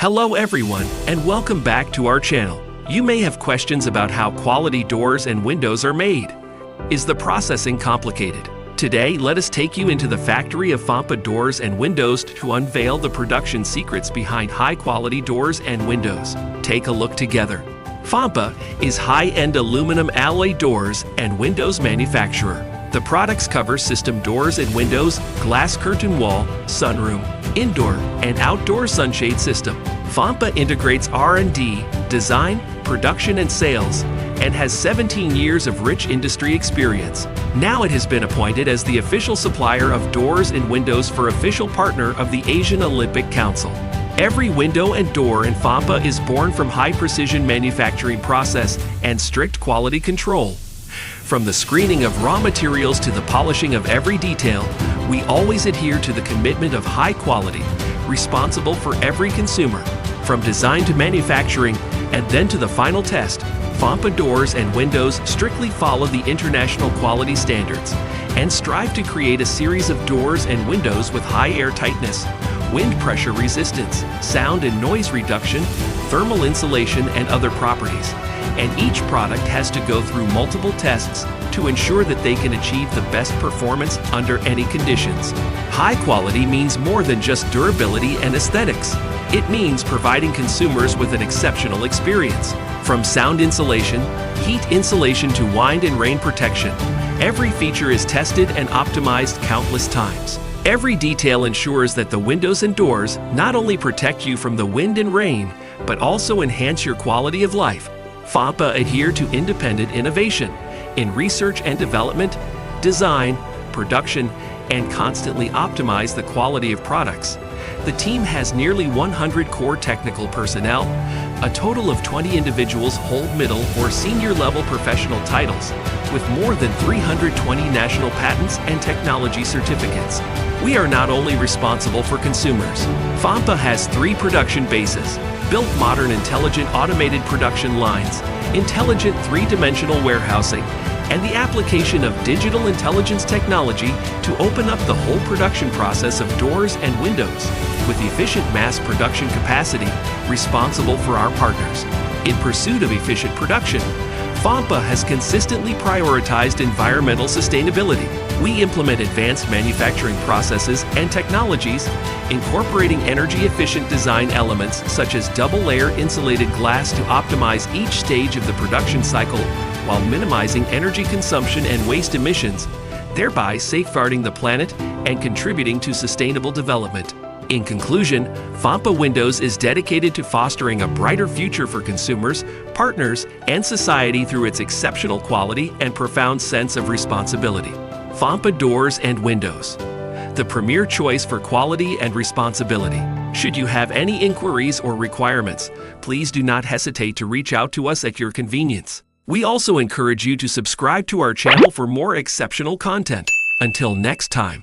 Hello everyone, and welcome back to our channel. You may have questions about how quality doors and windows are made. Is the processing complicated? Today, let us take you into the factory of Fampa Doors and Windows to unveil the production secrets behind high-quality doors and windows. Take a look together. Fampa is high-end aluminum alloy doors and windows manufacturer. The products cover system doors and windows, glass curtain wall, sunroom, indoor and outdoor sunshade system. Fampa integrates R&D, design, production and sales, and has 17 years of rich industry experience. Now it has been appointed as the official supplier of doors and windows for official partner of the Asian Olympic Council. Every window and door in Fampa is born from high-precision manufacturing process and strict quality control. From the screening of raw materials to the polishing of every detail, we always adhere to the commitment of high quality, responsible for every consumer. From design to manufacturing and then to the final test, Fampa Doors and Windows strictly follow the international quality standards and strive to create a series of doors and windows with high air tightness, wind pressure resistance, sound and noise reduction, thermal insulation and other properties. And each product has to go through multiple tests to ensure that they can achieve the best performance under any conditions. High quality means more than just durability and aesthetics. It means providing consumers with an exceptional experience. From sound insulation, heat insulation to wind and rain protection, every feature is tested and optimized countless times. Every detail ensures that the windows and doors not only protect you from the wind and rain, but also enhance your quality of life. Fampa adhere to independent innovation in research and development, design, production, and constantly optimize the quality of products. The team has nearly 100 core technical personnel. A total of 20 individuals hold middle or senior level professional titles, with more than 320 national patents and technology certificates. We are not only responsible for consumers. Fampa has 3 production bases, built modern intelligent automated production lines, intelligent 3-dimensional warehousing, and the application of digital intelligence technology to open up the whole production process of doors and windows with efficient mass production capacity responsible for our partners. In pursuit of efficient production, Fampa has consistently prioritized environmental sustainability. We implement advanced manufacturing processes and technologies, incorporating energy-efficient design elements such as double-layer insulated glass to optimize each stage of the production cycle while minimizing energy consumption and waste emissions, thereby safeguarding the planet and contributing to sustainable development. In conclusion, Fampa Windows is dedicated to fostering a brighter future for consumers, partners, and society through its exceptional quality and profound sense of responsibility. Fampa Doors and Windows, the premier choice for quality and responsibility. Should you have any inquiries or requirements, please do not hesitate to reach out to us at your convenience. We also encourage you to subscribe to our channel for more exceptional content. Until next time.